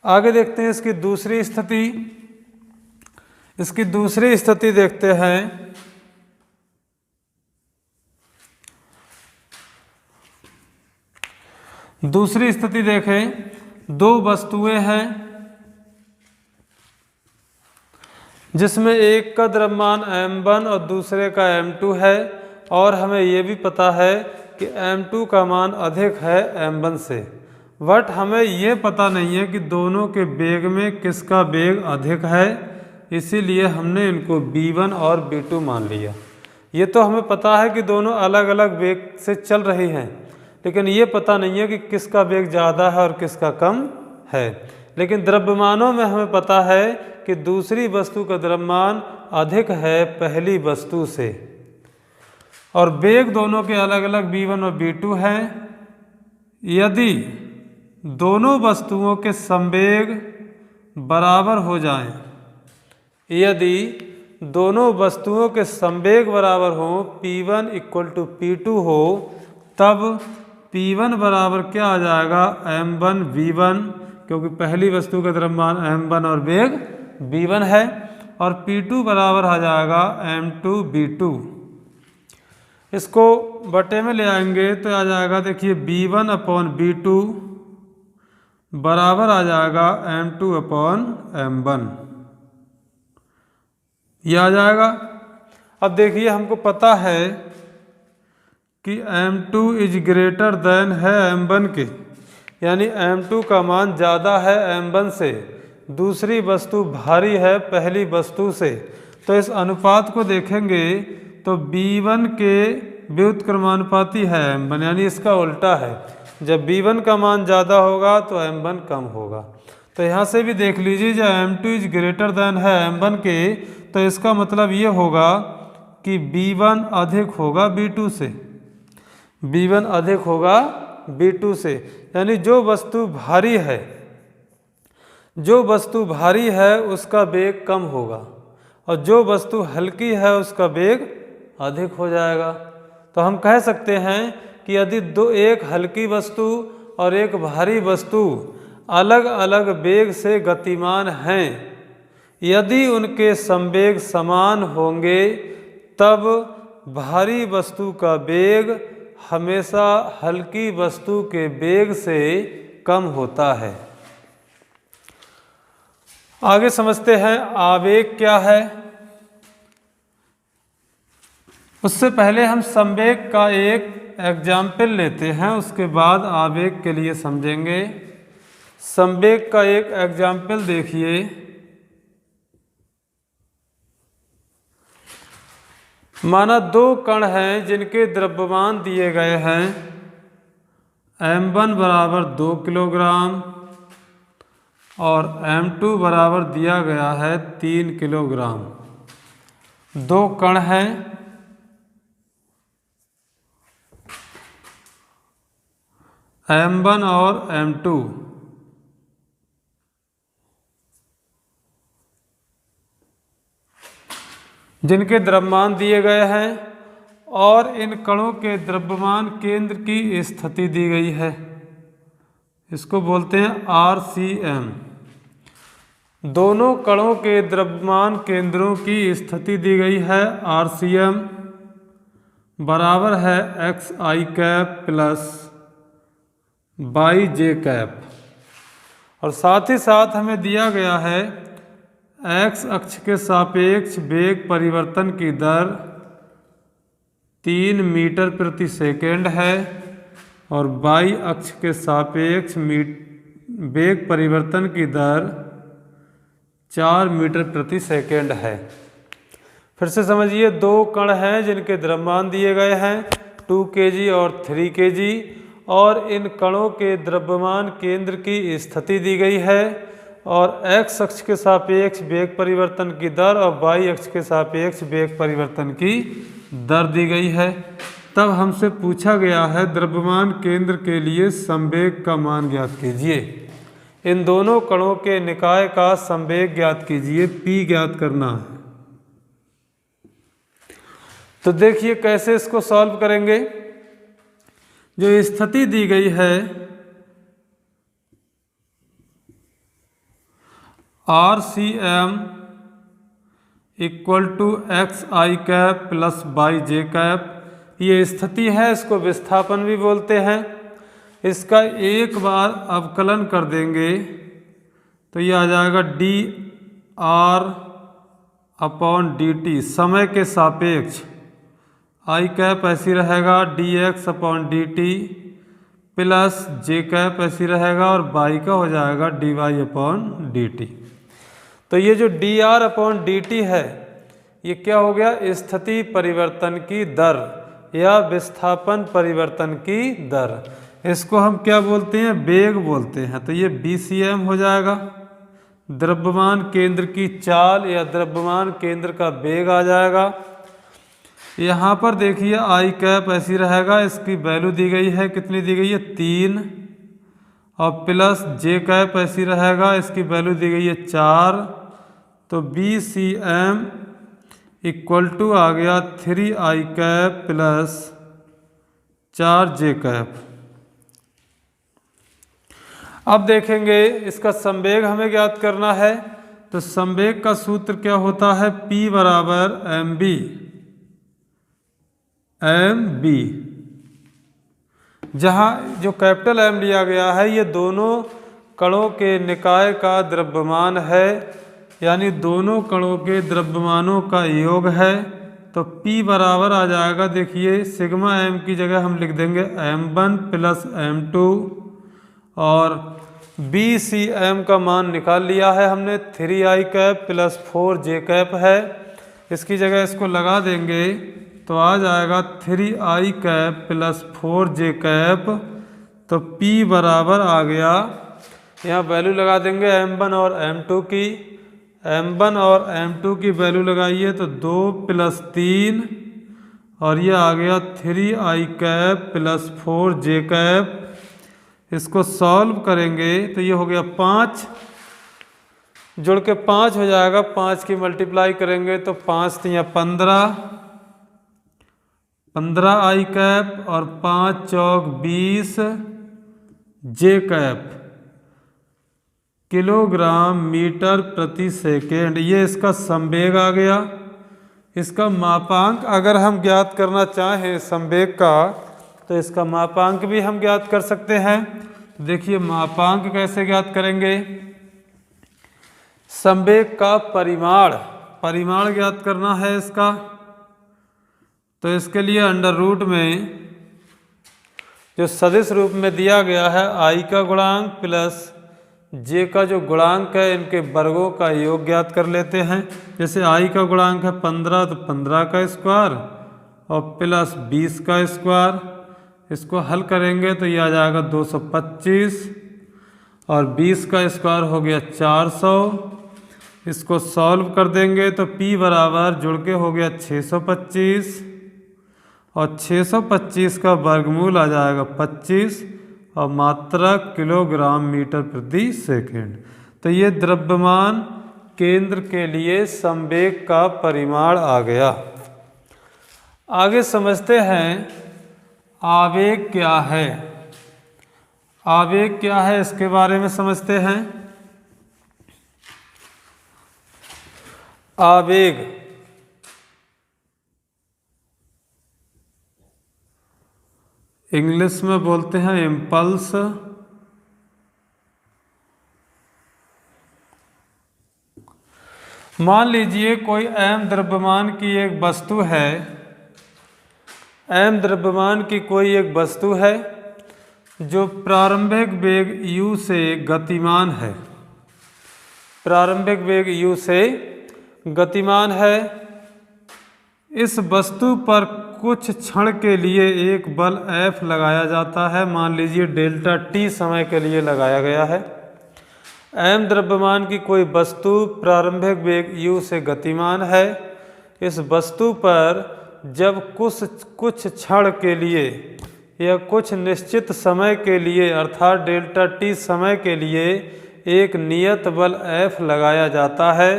आगे देखते हैं इसकी दूसरी स्थिति। इसकी दूसरी स्थिति देखते हैं। दूसरी स्थिति देखें, दो वस्तुएं हैं जिसमें एक का द्रव्यमान m1 और दूसरे का m2 है, और हमें ये भी पता है कि m2 का मान अधिक है m1 से। बट हमें ये पता नहीं है कि दोनों के वेग में किसका वेग अधिक है, इसीलिए हमने इनको v1 और v2 मान लिया। ये तो हमें पता है कि दोनों अलग अलग वेग से चल रही हैं, लेकिन ये पता नहीं है कि किसका वेग ज़्यादा है और किसका कम है। लेकिन द्रव्यमानों में हमें पता है कि दूसरी वस्तु का द्रव्यमान अधिक है पहली वस्तु से, और वेग दोनों के अलग अलग v1 और v2 हैं। यदि दोनों वस्तुओं के संवेग बराबर हो जाएं, यदि दोनों वस्तुओं के संवेग बराबर हो, p1 = p2 हो, तब p1 बराबर क्या आ जाएगा, m1 v1, क्योंकि पहली वस्तु का द्रव्यमान m1 और वेग v1 है, और p2 बराबर आ जाएगा m2 v2। इसको बटे में ले आएंगे तो आ जाएगा, देखिए v1/v2 बराबर आ जाएगा m2/m1, ये आ जाएगा। अब देखिए हमको पता है कि m2 है m1 के, यानी m2 का मान ज़्यादा है m1 से, दूसरी वस्तु भारी है पहली वस्तु से। तो इस अनुपात को देखेंगे तो v1 के व्युत्क्रमानुपाती है m1, यानी इसका उल्टा है। जब v1 का मान ज़्यादा होगा तो m1 कम होगा। तो यहाँ से भी देख लीजिए, जब m2 है m1 के, तो इसका मतलब ये होगा कि v1 अधिक होगा v2 से, v1 अधिक होगा v2 से। यानी जो वस्तु भारी है, जो वस्तु भारी है उसका वेग कम होगा, और जो वस्तु हल्की है उसका वेग अधिक हो जाएगा। तो हम कह सकते हैं कि यदि एक हल्की वस्तु और एक भारी वस्तु अलग अलग वेग से गतिमान हैं, यदि उनके संवेग समान होंगे, तब भारी वस्तु का वेग हमेशा हल्की वस्तु के वेग से कम होता है। आगे समझते हैं आवेग क्या है। उससे पहले हम संवेग का एक एग्जाम्पल लेते हैं, उसके बाद आवेग के लिए समझेंगे। संवेग का एक एग्जाम्पल देखिए। माना दो कण हैं जिनके द्रव्यमान दिए गए हैं m1 बराबर 2 किलोग्राम और m2 बराबर दिया गया है 3 किलोग्राम। दो कण हैं, m1 और m2। जिनके द्रव्यमान दिए गए हैं, और इन कणों के द्रव्यमान केंद्र की स्थिति दी गई है। इसको बोलते हैं RCM। दोनों कणों के द्रव्यमान केंद्रों की स्थिति दी गई है RCM बराबर है xi cap plus yj cap, और साथ ही साथ हमें दिया गया है x अक्ष के सापेक्ष वेग परिवर्तन की दर 3 मीटर प्रति सेकेंड है, और y अक्ष के सापेक्ष वेग परिवर्तन की दर 4 मीटर प्रति सेकेंड है। फिर से समझिए, दो कण हैं जिनके द्रव्यमान दिए गए हैं 2 kg और 3 kg, और इन कणों के द्रव्यमान केंद्र की स्थिति दी गई है, और x अक्ष के सापेक्ष वेग परिवर्तन की दर और y अक्ष के सापेक्ष वेग परिवर्तन की दर दी गई है। तब हमसे पूछा गया है द्रव्यमान केंद्र के लिए संवेग का मान ज्ञात कीजिए। इन दोनों कणों के निकाय का संवेग ज्ञात कीजिए, p ज्ञात करना है। तो देखिए कैसे इसको सॉल्व करेंगे। जो स्थिति दी गई है RCM equal to x i cap plus y j cap, ये स्थिति है, इसको विस्थापन भी बोलते हैं। इसका एक बार अवकलन कर देंगे तो ये आ जाएगा D R upon D T, समय के सापेक्ष आई कैप ऐसी रहेगा D X upon D T plus J cap ऐसी रहेगा और बाई का हो जाएगा D Y upon D T. तो ये जो D R upon D T है ये क्या हो गया, स्थिति परिवर्तन की दर या विस्थापन परिवर्तन की दर। इसको हम क्या बोलते हैं, वेग बोलते हैं। तो ये BCM हो जाएगा, द्रव्यमान केंद्र की चाल या द्रव्यमान केंद्र का वेग आ जाएगा। यहाँ पर देखिए आई कैप ऐसी रहेगा, इसकी वैल्यू दी गई है, कितनी दी गई है 3, और प्लस जे कैप ऐसी रहेगा, इसकी वैल्यू दी गई है 4। तो BCM इक्वल टू आ गया 3 आई कैप प्लस 4 जे कैप। अब देखेंगे इसका संवेग हमें ज्ञात करना है। तो संवेग का सूत्र क्या होता है, P बराबर mb, जहाँ जो कैपिटल M लिया गया है ये दोनों कणों के निकाय का द्रव्यमान है, यानी दोनों कणों के द्रव्यमानों का योग है। तो P बराबर आ जाएगा, देखिए सिग्मा m की जगह हम लिख देंगे m1 प्लस m2, और BCM का मान निकाल लिया है हमने, 3 आई कैप प्लस 4 जे कैप है। इसकी जगह इसको लगा देंगे तो आ जाएगा 3 आई कैप प्लस 4 जे कैप। तो P बराबर आ गया, यहाँ वैल्यू लगा देंगे m1 और m2 की, m1 और m2 की वैल्यू लगाइए तो 2 प्लस 3, और ये आ गया 3 आई कैप प्लस 4 जे कैप। इसको सॉल्व करेंगे तो ये हो गया 5, जोड़ के 5 हो जाएगा, 5 की मल्टीप्लाई करेंगे तो 5 3 15 आई कैप और 5 चौक 20 जे कैप किलोग्राम मीटर प्रति सेकेंड। ये इसका संवेग आ गया। इसका मापांक अगर हम ज्ञात करना चाहें संवेग का, तो इसका मापांक भी हम ज्ञात कर सकते हैं। देखिए मापांक कैसे ज्ञात करेंगे, संवेग का परिमाण ज्ञात करना है इसका। तो इसके लिए अंडर रूट में जो सदिश रूप में दिया गया है आई का गुणांक प्लस जे का जो गुणांक है, इनके वर्गों का योग ज्ञात कर लेते हैं। जैसे आई का गुणांक है 15, तो 15 का स्क्वायर और प्लस 20 का स्क्वायर। इसको हल करेंगे तो ये आ जाएगा 225, और 20 का स्क्वायर हो गया 400। इसको सॉल्व कर देंगे तो P बराबर जुड़ के हो गया 625, और 625 का वर्गमूल आ जाएगा 25, और मात्रा किलोग्राम मीटर प्रति सेकेंड। तो ये द्रव्यमान केंद्र के लिए संवेग का परिमाण आ गया। आगे समझते हैं आवेग क्या है। आवेग क्या है इसके बारे में समझते हैं। आवेग इंग्लिश में बोलते हैं इम्पल्स। मान लीजिए कोई m द्रव्यमान की एक वस्तु है, m द्रव्यमान की कोई एक वस्तु है जो प्रारंभिक वेग u से गतिमान है, प्रारंभिक वेग u से गतिमान है। इस वस्तु पर कुछ क्षण के लिए एक बल F लगाया जाता है, मान लीजिए डेल्टा t समय के लिए लगाया गया है। m द्रव्यमान की कोई वस्तु प्रारंभिक वेग u से गतिमान है। इस वस्तु पर जब कुछ क्षण के लिए या कुछ निश्चित समय के लिए अर्थात डेल्टा t समय के लिए एक नियत बल F लगाया जाता है,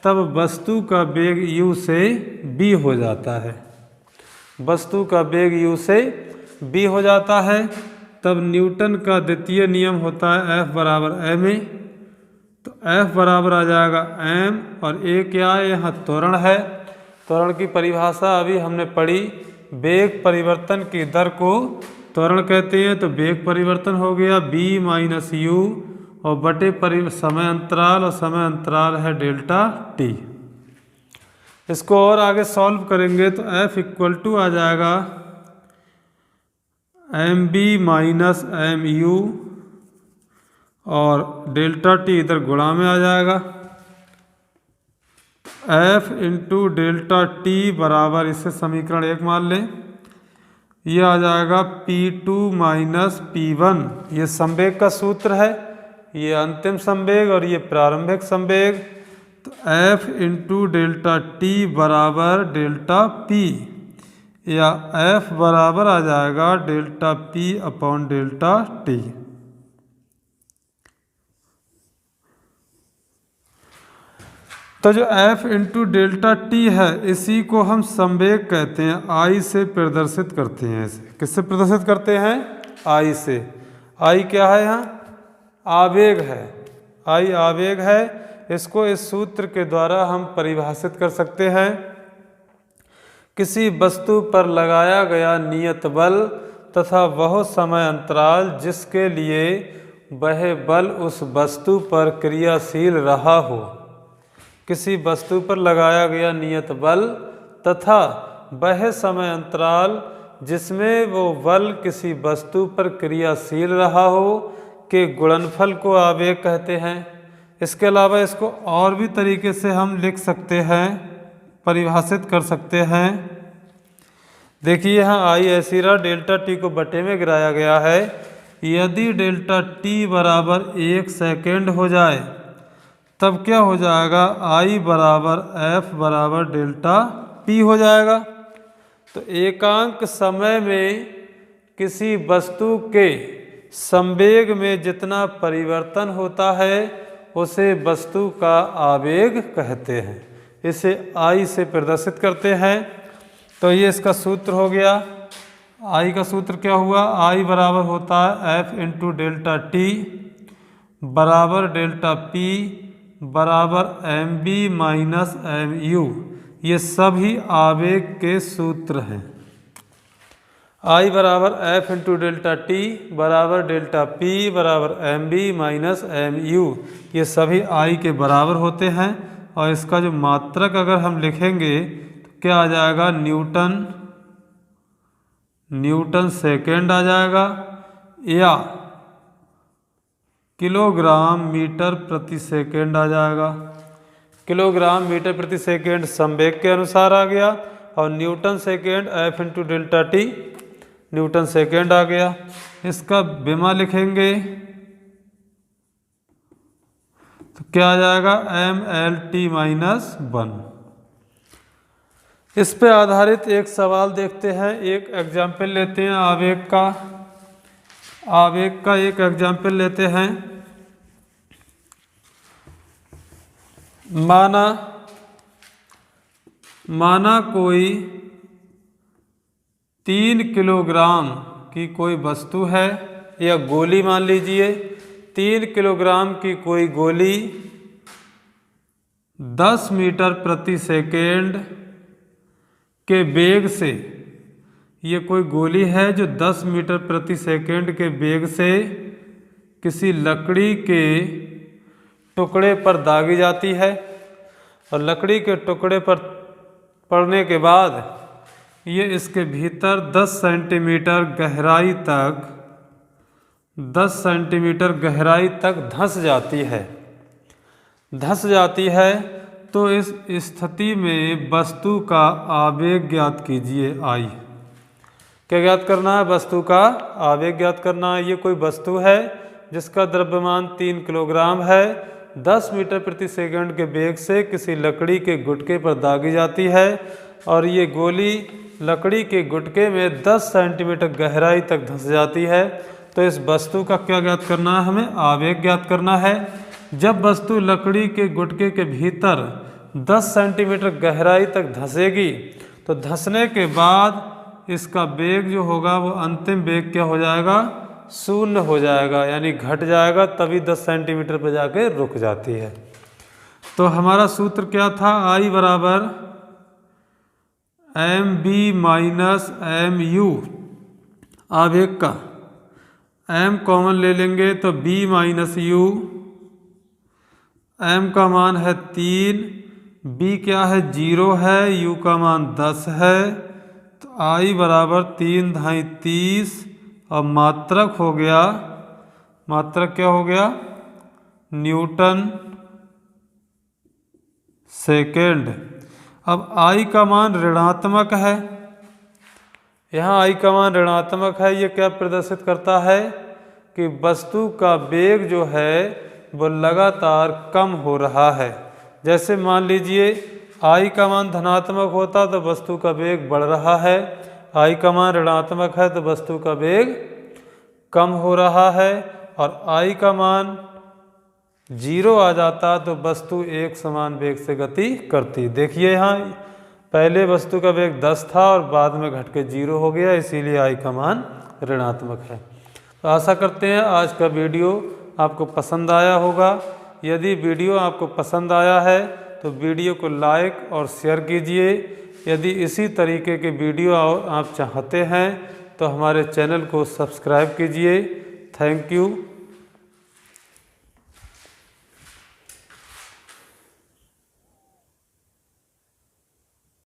तब वस्तु का वेग u से b हो जाता है। वस्तु का वेग u से b हो जाता है। तब न्यूटन का द्वितीय नियम होता है F बराबर ma। तो F बराबर आ जाएगा m, और a क्या है, यहाँ त्वरण है। त्वरण की परिभाषा अभी हमने पढ़ी, वेग परिवर्तन की दर को त्वरण कहते हैं। तो वेग परिवर्तन हो गया b माइनस यू, और बटे समय अंतराल, और समय अंतराल है डेल्टा t। इसको और आगे सॉल्व करेंगे तो F इक्वल टू आ जाएगा m b minus m u, और डेल्टा टी इधर गुणा में आ जाएगा। F इंटू डेल्टा टी बराबर, इसे समीकरण 1 मान लें, ये आ जाएगा P2 माइनस P1। ये संवेग का सूत्र है, ये अंतिम संवेग और ये प्रारंभिक संवेग। तो F इंटू डेल्टा टी बराबर डेल्टा P, या F बराबर आ जाएगा delta P upon delta T. तो जो F इंटू डेल्टा टी है, इसी को हम संवेग कहते हैं, I से प्रदर्शित करते हैं। इसे किससे प्रदर्शित करते हैं? I से। I क्या है यहाँ? आवेग है। I आवेग है। इसको इस सूत्र के द्वारा हम परिभाषित कर सकते हैं। किसी वस्तु पर लगाया गया नियत बल तथा वह समय अंतराल जिसके लिए वह बल उस वस्तु पर क्रियाशील रहा हो। किसी वस्तु पर लगाया गया नियत बल तथा वह समय अंतराल जिसमें वो बल किसी वस्तु पर क्रियाशील रहा हो के गुणनफल को आवेग कहते हैं। इसके अलावा इसको और भी तरीके से हम लिख सकते हैं, परिभाषित कर सकते हैं। देखिए यहाँ आई ऐसी रहा, डेल्टा टी को बटे में गिराया गया है। यदि डेल्टा टी बराबर 1 सेकेंड हो जाए तब क्या हो जाएगा? I बराबर F बराबर डेल्टा P हो जाएगा। तो एकांक समय में किसी वस्तु के संवेग में जितना परिवर्तन होता है उसे वस्तु का आवेग कहते हैं। इसे I से प्रदर्शित करते हैं। तो ये इसका सूत्र हो गया। I का सूत्र क्या हुआ? I बराबर होता है F इंटू डेल्टा टी बराबर डेल्टा P बराबर m b minus m u. ये सभी आवेग के सूत्र हैं। I बराबर F इंटू डेल्टा टी बराबर डेल्टा P बराबर m b minus m u, ये सभी I के बराबर होते हैं। और इसका जो मात्रक अगर हम लिखेंगे तो क्या आ जाएगा? न्यूटन सेकेंड आ जाएगा, या किलोग्राम मीटर प्रति सेकेंड आ जाएगा। किलोग्राम मीटर प्रति सेकेंड संवेग के अनुसार आ गया, और Newton second F into delta T Newton second आ गया। इसका विमा लिखेंगे तो क्या आ जाएगा? MLT minus 1। इस पे आधारित एक सवाल देखते हैं, एक एग्जाम्पल लेते हैं आवेग का एक एग्जाम्पल लेते हैं। माना कोई 3 किलोग्राम की कोई वस्तु है, या गोली मान लीजिए। 3 किलोग्राम की कोई गोली 10 मीटर प्रति सेकेंड के वेग से, ये कोई गोली है जो 10 मीटर प्रति सेकेंड के वेग से किसी लकड़ी के टुकड़े पर दागी जाती है, और लकड़ी के टुकड़े पर पड़ने के बाद ये इसके भीतर 10 सेंटीमीटर गहराई तक धंस जाती है। तो इस स्थिति में वस्तु का आवेग ज्ञात कीजिए। I क्या ज्ञात करना है? वस्तु का आवेग ज्ञात करना है। ये कोई वस्तु है जिसका द्रव्यमान 3 किलोग्राम है, 10 मीटर प्रति सेकंड के वेग से किसी लकड़ी के गुटके पर दागी जाती है, और ये गोली लकड़ी के गुटके में 10 सेंटीमीटर गहराई तक धंस जाती है। तो इस वस्तु का क्या ज्ञात करना है? हमें आवेग ज्ञात करना है। जब वस्तु लकड़ी के गुटके के भीतर 10 सेंटीमीटर गहराई तक धंसेगी तो धंसने के बाद इसका वेग जो होगा वो अंतिम वेग क्या हो जाएगा? शून्य हो जाएगा, यानी घट जाएगा, तभी 10 सेंटीमीटर पर जाके रुक जाती है। तो हमारा सूत्र क्या था, I बराबर MB माइनस MU आवेग का, M कॉमन ले लेंगे तो B माइनस U, M का मान है 3, B क्या है 0 है, U का मान 10 है, तो I बराबर 3 × 30 और मात्रक हो गया, मात्रक क्या हो गया, न्यूटन सेकेंड। अब I का मान ऋणात्मक है, यहाँ I का मान ऋणात्मक है, ये क्या प्रदर्शित करता है कि वस्तु का वेग जो है वो लगातार कम हो रहा है। जैसे मान लीजिए I का मान धनात्मक होता तो वस्तु का वेग बढ़ रहा है, I का मान ऋणात्मक है तो वस्तु का वेग कम हो रहा है, और I का मान 0 आ जाता तो वस्तु एक समान वेग से गति करती। देखिए यहाँ पहले वस्तु का वेग 10 था और बाद में घट के 0 हो गया, इसीलिए I का मान ऋणात्मक है। तो आशा करते हैं आज का वीडियो आपको पसंद आया होगा। यदि वीडियो आपको पसंद आया है तो वीडियो को लाइक और शेयर कीजिए। यदि इसी तरीके के वीडियो आप चाहते हैं तो हमारे चैनल को सब्सक्राइब कीजिए। Thank you.